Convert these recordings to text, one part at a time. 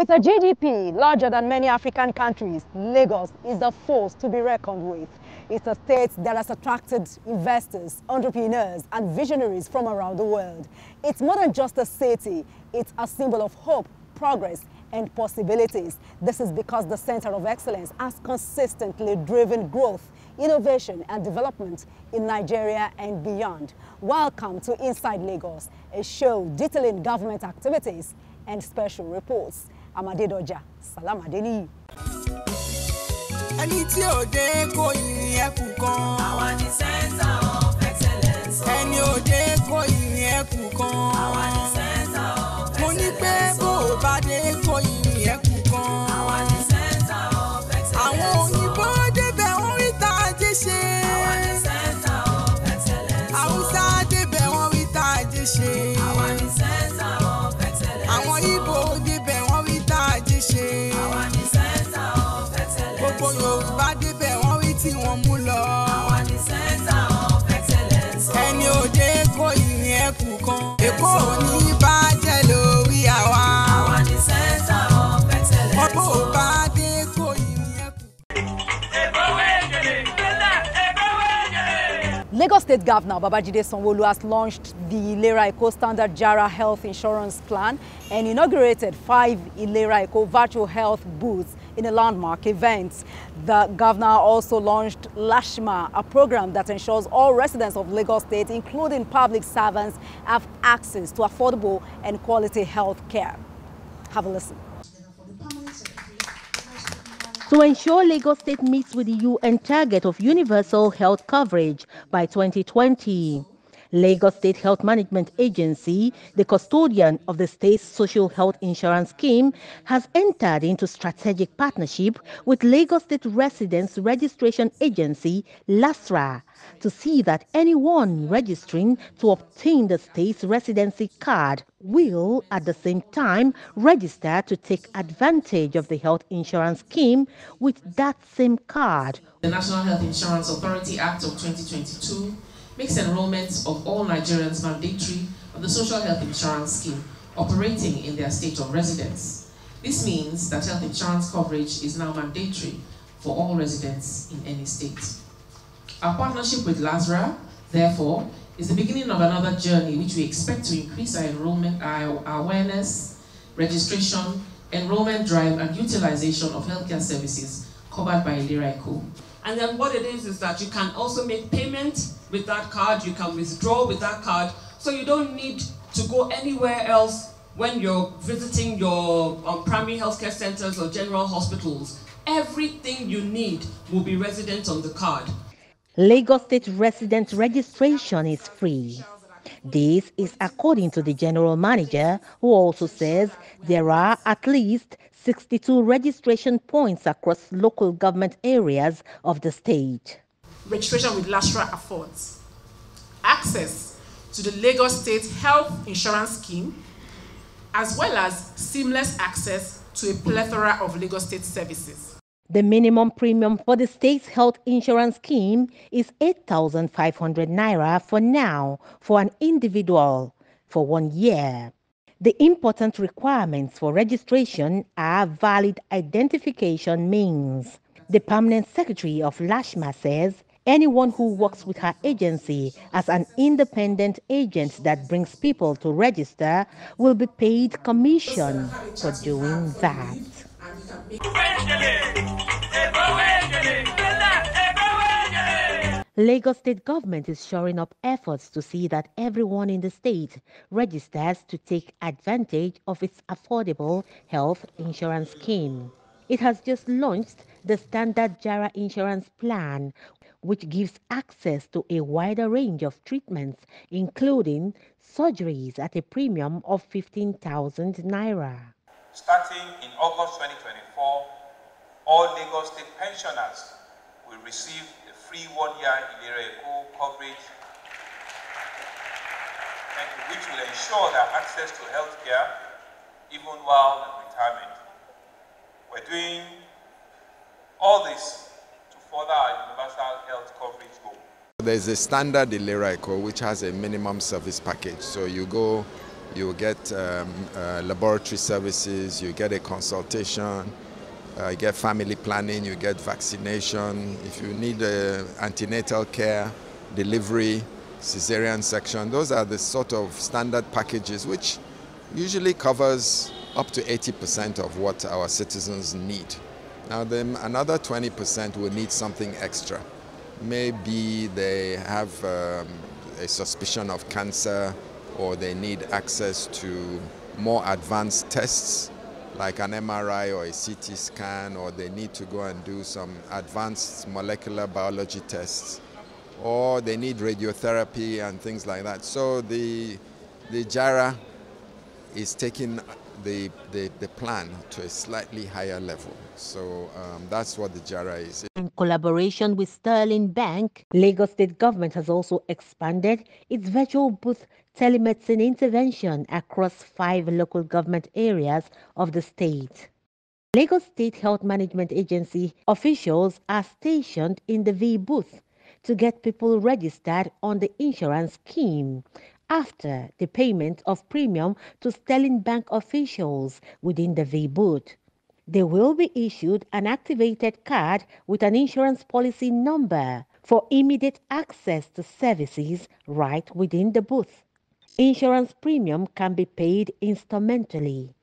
With a GDP larger than many African countries, Lagos is a force to be reckoned with. It's a state that has attracted investors, entrepreneurs, and visionaries from around the world. It's more than just a city, it's a symbol of hope, progress, and possibilities. This is because the Center of Excellence has consistently driven growth, innovation, and development in Nigeria and beyond. Welcome to Inside Lagos, a show detailing government activities and special reports. I'm Adedoja. Salam Adeni. Ẹni tí ò dé kò yìn ẹkùn kan. Àwa ni Center of Excellence. Ẹni ò dé kò yìn ẹkùn kan. Àwa ni Center of Excellence. Mo ní pé bó o bá dé kò yìn ẹkùn kan. Àwa ni Center of Excellence. Àwọn òyìnbó débẹ̀ wọ́n rí tá a jẹ́ ṣe. Àwa ni Center of Excellence. Haúsá débẹ̀ wọ́n rí tá a jẹ́ ṣe. Àwa ni Center of Excellence. Àwọn Ìgbò débẹ̀ wọ́n rí tá a jẹ́ ṣe. Àwa ni Center of Excellence. Gbogbo Yorùbá débẹ̀ wọ́n rí tí wọ́n mú lọ. Àwa ni Center of Excellence. Ẹni òde kò yìn ẹkùn kan. Èkó ò ní bàjẹ́ lórí àwa. Àwa ni Center of Excellence. Ọ̀pọ̀ ò bá dé kò yìn ẹkùn. Lagos State Governor Babajide Sanwo-Olu has launched the Ilera Eko Standard Jara Health Insurance Plan and inaugurated 5 Ilera Eko virtual health booths in a landmark event. The governor also launched Lashma, a program that ensures all residents of Lagos State, including public servants, have access to affordable and quality health care. Have a listen. To ensure Lagos State meets with the UN target of universal health coverage by 2020, Lagos State Health Management Agency, the custodian of the state's social health insurance scheme, has entered into strategic partnership with Lagos State Residents Registration Agency, LASRA, to see that anyone registering to obtain the state's residency card will, at the same time, register to take advantage of the health insurance scheme with that same card. The National Health Insurance Authority Act of 2022 makes enrollment of all Nigerians mandatory of the social health insurance scheme operating in their state of residence. This means that health insurance coverage is now mandatory for all residents in any state. Our partnership with LASRA, therefore, is the beginning of another journey which we expect to increase our enrollment, our awareness, registration, enrollment drive, and utilization of healthcare services covered by Ilera Eko. And then what it is that you can also make payment with that card, you can withdraw with that card, so you don't need to go anywhere else when you're visiting your primary healthcare centers or general hospitals. Everything you need will be resident on the card. Lagos State resident registration is free. This is according to the general manager, who also says there are at least 62 registration points across local government areas of the state. Registration with LASRA affords access to the Lagos State Health Insurance Scheme, as well as seamless access to a plethora of Lagos State services. The minimum premium for the state's health insurance scheme is 8,500 naira for now for an individual for 1 year. The important requirements for registration are valid identification means. The permanent secretary of LASHMA says anyone who works with her agency as an independent agent that brings people to register will be paid commission for doing that. Lagos State government is shoring up efforts to see that everyone in the state registers to take advantage of its affordable health insurance scheme. It has just launched the Standard Jara Insurance Plan, which gives access to a wider range of treatments, including surgeries at a premium of 15,000 naira. Starting in August 2024, all Lagos State pensioners will receive a free 1-year Ilera Eko coverage, which will ensure their access to health care even while in retirement. We're doing all this to further our universal health coverage goal. There's a standard Ilera Eko which has a minimum service package. So you go, You will get laboratory services, you get a consultation, you get family planning, you get vaccination. If you need antenatal care, delivery, cesarean section, those are the sort of standard packages which usually covers up to 80% of what our citizens need. Now then another 20% will need something extra. Maybe they have a suspicion of cancer, or they need access to more advanced tests like an MRI or a CT scan, or they need to go and do some advanced molecular biology tests, or they need radiotherapy and things like that. So the JARA is taking the plan to a slightly higher level. So that's what the JARA is. In collaboration with Sterling Bank, Lagos State Government has also expanded its virtual booth telemedicine intervention across 5 local government areas of the state. Lagos State Health Management Agency officials are stationed in the V booth to get people registered on the insurance scheme after the payment of premium to Sterling Bank officials within the V booth. They will be issued an activated card with an insurance policy number for immediate access to services right within the booth. Insurance premium can be paid instrumentally.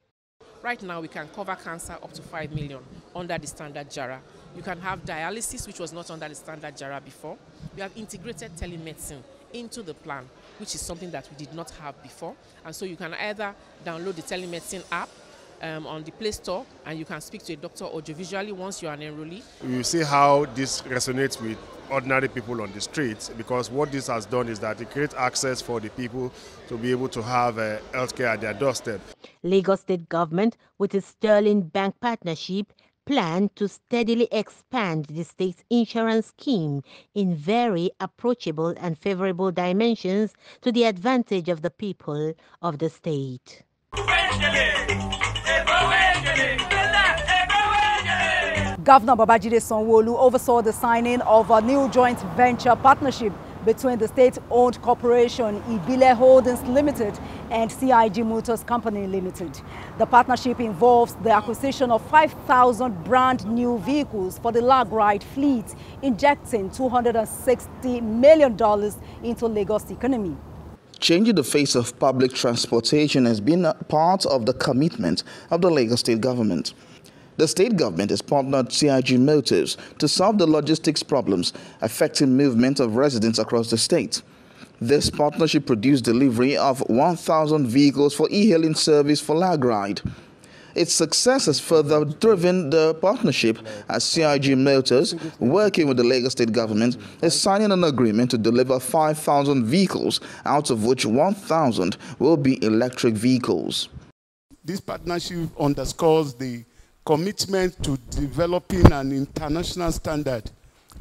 Right now, we can cover cancer up to 5 million under the standard JARA. You can have dialysis, which was not under the standard JARA before. We have integrated telemedicine into the plan, which is something that we did not have before. And so you can either download the telemedicine app on the Play Store, and you can speak to a doctor audiovisually once you are an enrollee. You see how this resonates with ordinary people on the streets, because what this has done is that it creates access for the people to be able to have healthcare at their doorstep. Lagos State Government, with its Sterling Bank partnership, plan to steadily expand the state's insurance scheme in very approachable and favorable dimensions to the advantage of the people of the state. Governor Babajide Sanwo-Olu oversaw the signing of a new joint venture partnership between the state-owned corporation Ibile Holdings Limited and CIG Motors Company Limited. The partnership involves the acquisition of 5,000 brand new vehicles for the Lagride fleet, injecting $260 million into Lagos economy. Changing the face of public transportation has been a part of the commitment of the Lagos State government. The state government has partnered CIG Motors to solve the logistics problems affecting movement of residents across the state. This partnership produced delivery of 1,000 vehicles for e-hailing service for Lagride. Its success has further driven the partnership as CIG Motors, working with the Lagos State government, is signing an agreement to deliver 5,000 vehicles, out of which 1,000 will be electric vehicles. This partnership underscores the commitment to developing an international standard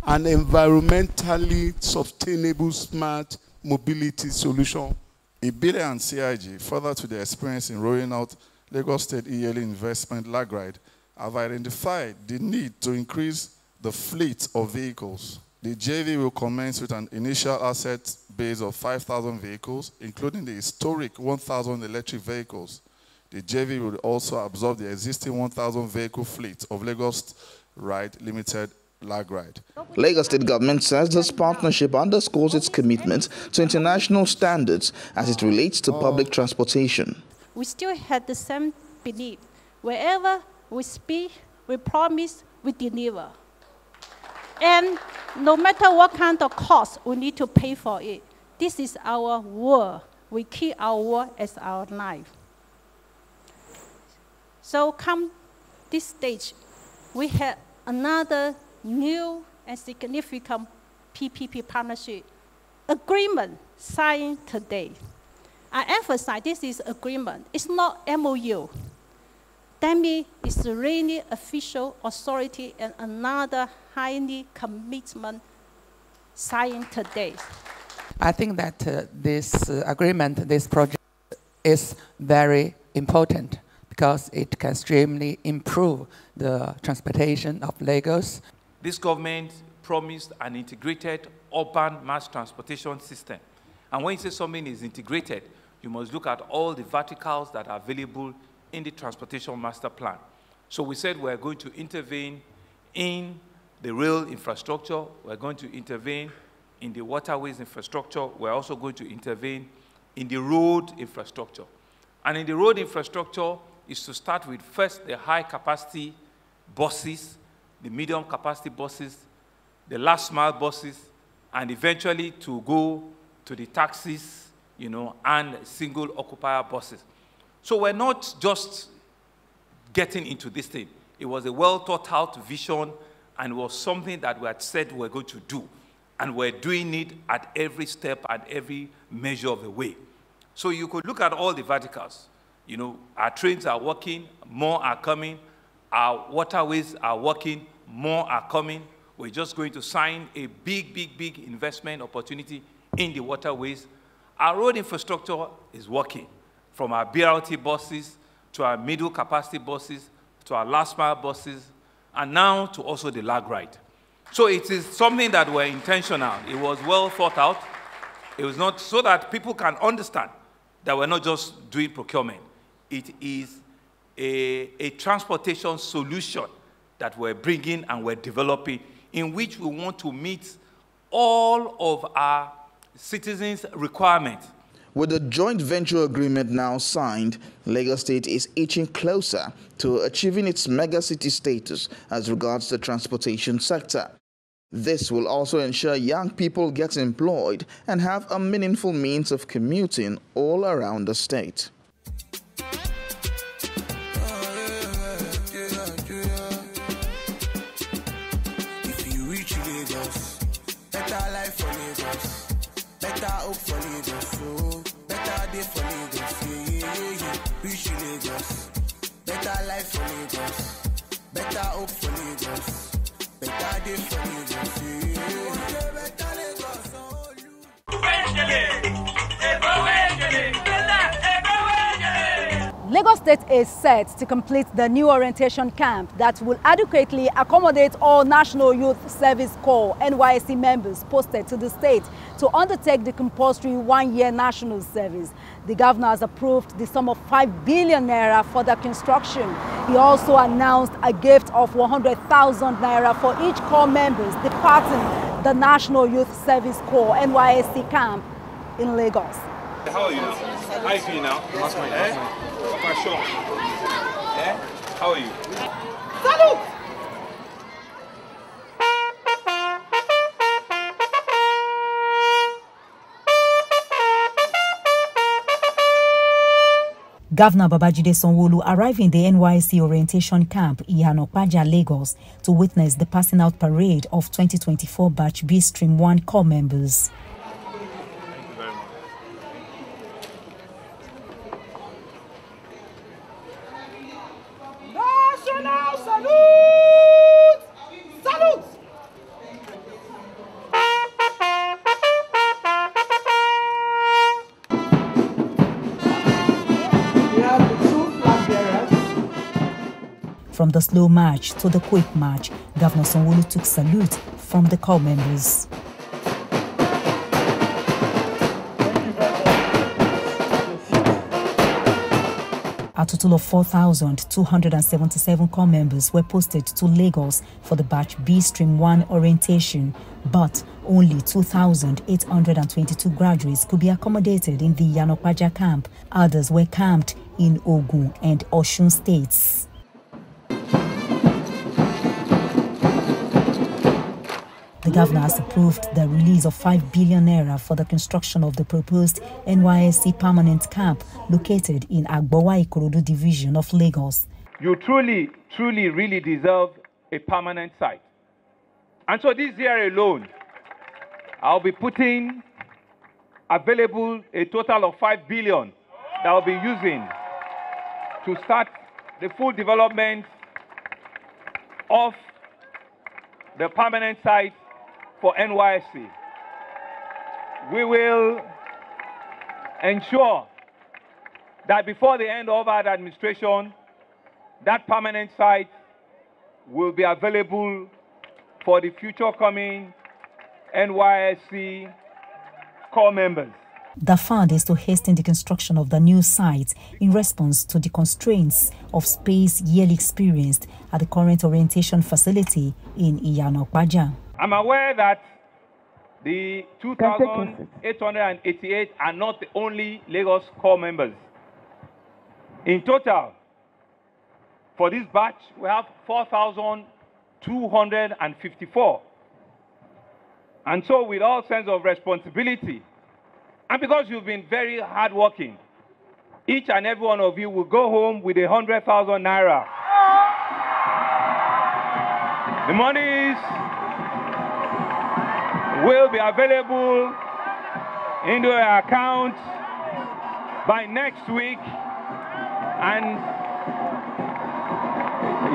and environmentally sustainable smart mobility solution. Ibile and CIG, further to their experience in rolling out Lagos State e-hailing investment Lagride, have identified the need to increase the fleet of vehicles. The JV will commence with an initial asset base of 5,000 vehicles, including the historic 1,000 electric vehicles. The JV will also absorb the existing 1,000 vehicle fleet of Lagos Ride Limited Lagride. Lagos State government says this partnership underscores its commitment to international standards as it relates to public transportation. We still have the same belief. Wherever we speak, we promise, we deliver. And no matter what kind of cost, we need to pay for it. This is our word. We keep our word as our life. So come this stage, we have another new and significant PPP partnership agreement signed today. I emphasize this is agreement. It's not MOU. That means it's really official authority and another highly commitment signed today. I think that this agreement, this project is very important because it can extremely improve the transportation of Lagos. This government promised an integrated urban mass transportation system. And when you say something is integrated, You must look at all the verticals that are available in the transportation master plan. So we said we're going to intervene in the rail infrastructure, we're going to intervene in the waterways infrastructure, we're also going to intervene in the road infrastructure. And in the road infrastructure is to start with first the high capacity buses, the medium capacity buses, the last mile buses, and eventually to go to the taxis, and single occupier buses. So we're not just getting into this thing. It was a well thought out vision, and was something that we had said we're going to do. And we're doing it at every step, at every measure of the way. So you could look at all the verticals. Our trains are working, more are coming. Our waterways are working, more are coming. We're just going to sign a big investment opportunity in the waterways. Our road infrastructure is working, from our BRT buses to our middle capacity buses to our last mile buses, and now to also the lag ride. So it is something that were intentional. It was well thought out. It was not so that people can understand that we're not just doing procurement. It is a transportation solution that we're bringing and we're developing, in which we want to meet all of our citizens' requirements. With the joint venture agreement now signed, Lagos State is inching closer to achieving its megacity status as regards the transportation sector. This will also ensure young people get employed and have a meaningful means of commuting all around the state. If you reach Lagos, better life for Lagos, better hope for Lagos, oh, better day for Lagos, yeah. Reach Lagos, better life for Lagos, better hope for Lagos, better day for Lagos, yeah. Better Lagos, oh, Lagos State is set to complete the new orientation camp that will adequately accommodate all National Youth Service Corps NYSC members posted to the state to undertake the compulsory one-year national service. The governor has approved the sum of 5 billion naira for the construction. He also announced a gift of 100,000 naira for each corps members departing the National Youth Service Corps NYSC camp in Lagos. How are you now? How are you feeling now? Sure. Yeah? How are you? Salute! Governor Babajide Sanwo-Olu arrived in the NYSC orientation camp Iyanokpaja, Lagos, to witness the passing out parade of 2024 Batch B Stream 1 corps members. From the slow march to the quick march, Governor Sanwo-Olu took salute from the corps members. A total of 4,277 corps members were posted to Lagos for the Batch B Stream 1 orientation, but only 2,822 graduates could be accommodated in the Iyanokpaja camp. Others were camped in Ogun and Osun states. The governor has approved the release of 5 billion naira for the construction of the proposed NYSC permanent camp located in Agbowa Ikorodu division of Lagos. You truly, really deserve a permanent site. And so this year alone, I'll be putting available a total of 5 billion that I'll be using to start the full development of the permanent site for NYSC. We will ensure that before the end of our administration, that permanent site will be available for the future coming NYSC corps members. The fund is to hasten the construction of the new site in response to the constraints of space yearly experienced at the current orientation facility in Iyanokpaja. I'm aware that the 2,888 are not the only Lagos Corps members. In total, for this batch, we have 4,254. And so with all sense of responsibility, and because you've been very hardworking, each and every one of you will go home with 100,000 naira. The monies will be available into your account by next week, and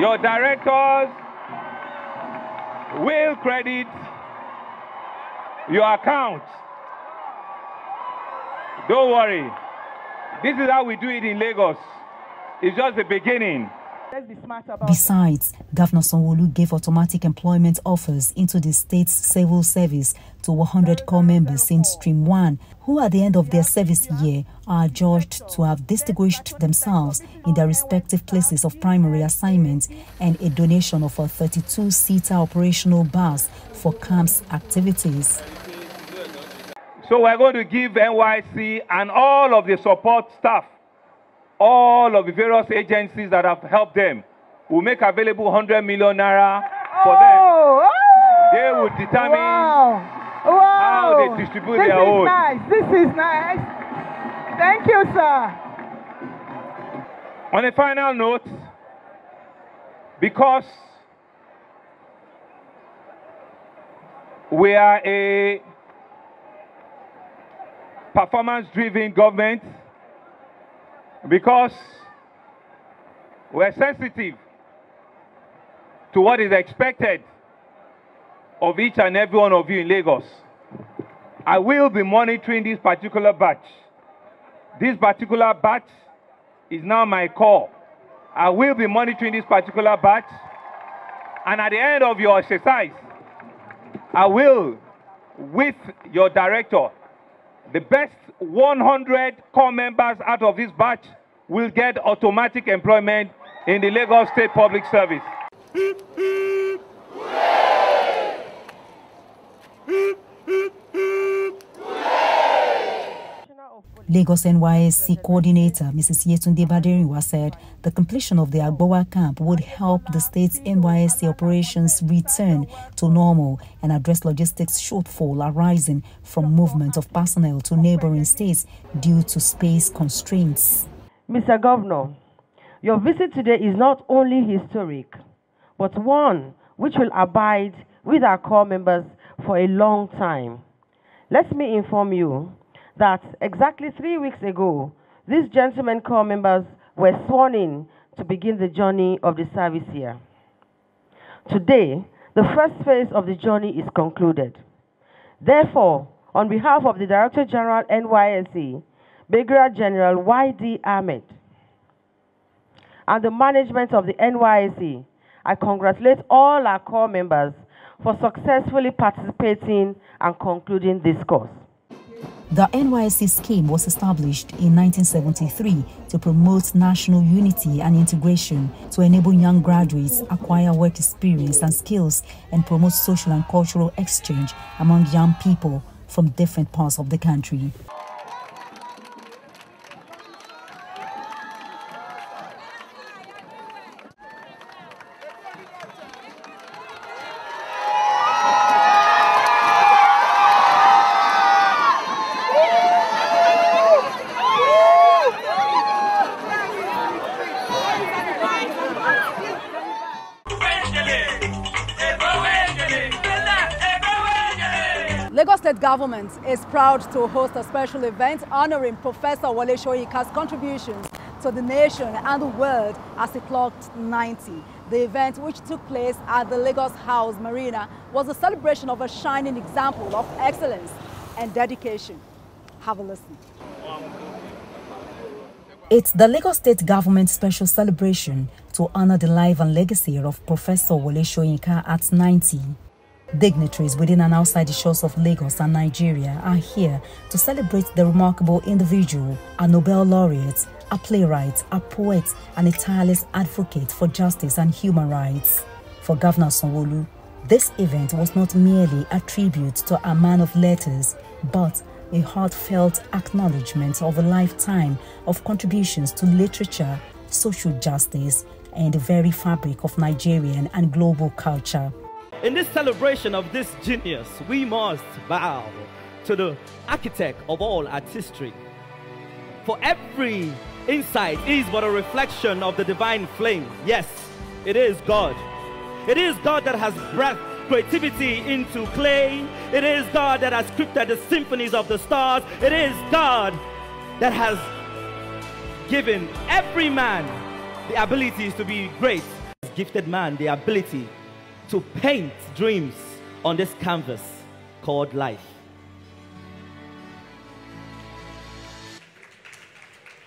your directors will credit your account. Don't worry. This is how we do it in Lagos. It's just the beginning. Besides, Governor Sanwo-Olu gave automatic employment offers into the state's civil service to 100 corps members in Stream 1, who at the end of their service year are adjudged to have distinguished themselves in their respective places of primary assignment, and a donation of a 32-seater operational bus for camps activities. So we're going to give NYC and all of the support staff, all of the various agencies that have helped them, will make available 100 million naira for them. They will determine how they distribute their own. This is nice. Thank you, sir. On a final note, because we are a performance-driven government, because we're sensitive to what is expected of each and every one of you in Lagos, I will be monitoring this particular batch. This particular batch is now my call. I will be monitoring this particular batch, and at the end of your exercise, I will, with your director, the best 100 corps members out of this batch will get automatic employment in the Lagos State Public Service. Lagos NYSC coordinator Mrs. Yetunde Baderinwa said the completion of the Agbowa camp would help the state's NYSC operations return to normal and address logistics shortfall arising from movement of personnel to neighboring states due to space constraints. Mr. Governor, your visit today is not only historic, but one which will abide with our corps members for a long time. Let me inform you that exactly 3 weeks ago, these gentlemen corps members were sworn in to begin the journey of the service year. Today, the first phase of the journey is concluded. Therefore, on behalf of the Director General NYSC, Brigadier General Y.D. Ahmed, and the management of the NYSC, I congratulate all our corps members for successfully participating and concluding this course. The NYSC scheme was established in 1973 to promote national unity and integration, to enable young graduates acquire work experience and skills, and promote social and cultural exchange among young people from different parts of the country. Lagos State government is proud to host a special event honoring Professor Wole Soyinka's contributions to the nation and the world as he clocked 90. The event, which took place at the Lagos House Marina, was a celebration of a shining example of excellence and dedication. Have a listen. It's the Lagos State government special celebration to honor the life and legacy of Professor Wole Soyinka at 90. Dignitaries within and outside the shores of Lagos and Nigeria are here to celebrate the remarkable individual, a Nobel laureate, a playwright, a poet, and a tireless advocate for justice and human rights. For Governor Sanwo-Olu, this event was not merely a tribute to a man of letters, but a heartfelt acknowledgement of a lifetime of contributions to literature, social justice, and the very fabric of Nigerian and global culture. In this celebration of this genius, we must bow to the architect of all artistry. For every insight is but a reflection of the divine flame. Yes, it is God. It is God that has breathed creativity into clay. It is God that has scripted the symphonies of the stars. It is God that has given every man the abilities to be great. Gifted man the ability to paint dreams on this canvas called life.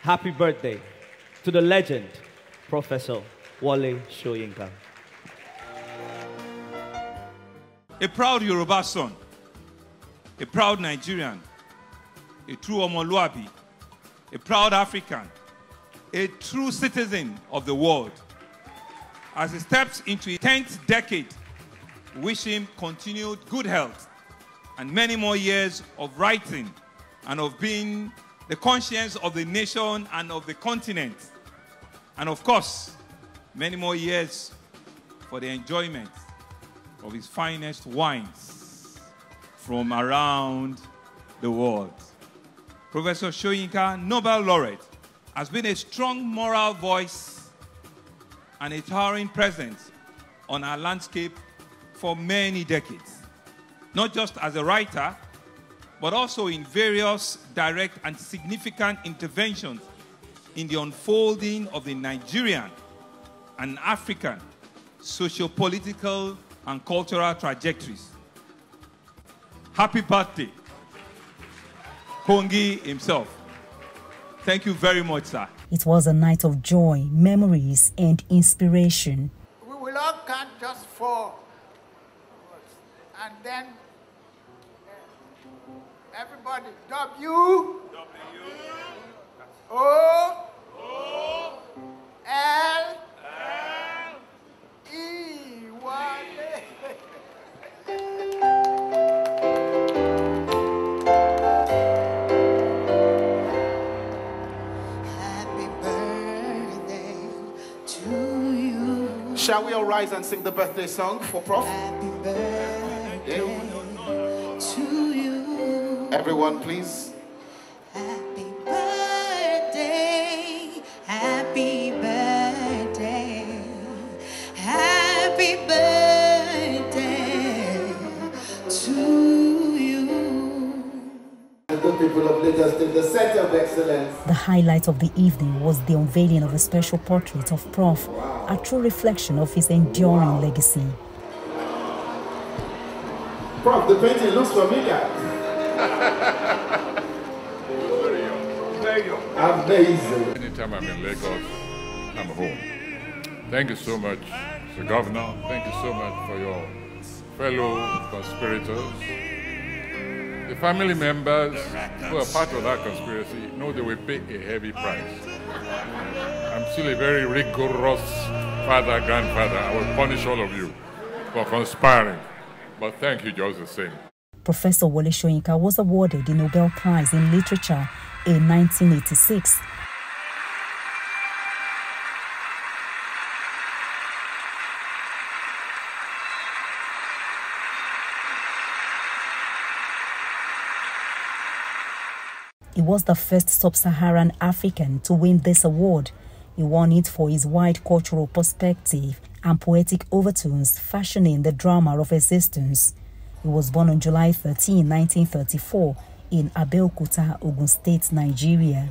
Happy birthday to the legend, Professor Wole Soyinka. A proud Yoruba son, a proud Nigerian, a true Omoluabi, a proud African, a true citizen of the world. As he steps into his 10th decade, we wish him continued good health and many more years of writing and of being the conscience of the nation and of the continent. And of course, many more years for the enjoyment of his finest wines from around the world. Professor Soyinka, Nobel laureate, has been a strong moral voice and a towering presence on our landscape for many decades. Not just as a writer, but also in various direct and significant interventions in the unfolding of the Nigerian and African socio-political and cultural trajectories. Happy birthday, Kongi himself. Thank you very much, sir. It was a night of joy, memories, and inspiration. We will all count just 4 and then everybody, W, O, L, E, Wale. Shall we all rise and sing the birthday song for Prof? Happy birthday to you. Everyone, please. Happy birthday, happy birthday, happy birthday to you. The good people of Lagos State, the center of excellence. The highlight of the evening was the unveiling of a special portrait of Prof, a true reflection of his enduring legacy. Prof, the painting looks familiar. Amazing. Anytime I'm in Lagos, I'm home. Thank you so much, Mr. Governor. Thank you so much for your fellow conspirators. The family members who are part of that conspiracy know they will pay a heavy price. I'm still a very rigorous father, grandfather. I will punish all of you for conspiring. But thank you just the same. Professor Wole Soyinka was awarded the Nobel Prize in Literature in 1986. He was the first sub-Saharan African to win this award. He won it for his wide cultural perspective and poetic overtones fashioning the drama of existence. He was born on July 13, 1934 in Abeokuta, Ogun State, Nigeria.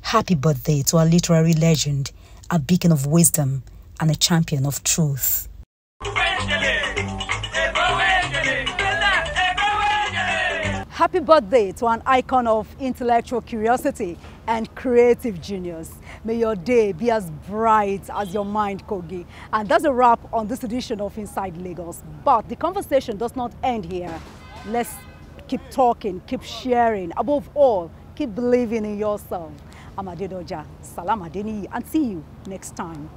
Happy birthday to a literary legend, a beacon of wisdom, and a champion of truth. Happy birthday to an icon of intellectual curiosity and creative genius. May your day be as bright as your mind, Kogi. And that's a wrap on this edition of Inside Lagos. But the conversation does not end here. Let's keep talking, keep sharing. Above all, keep believing in yourself. I'm Adedoja, Salam Adeni, and see you next time.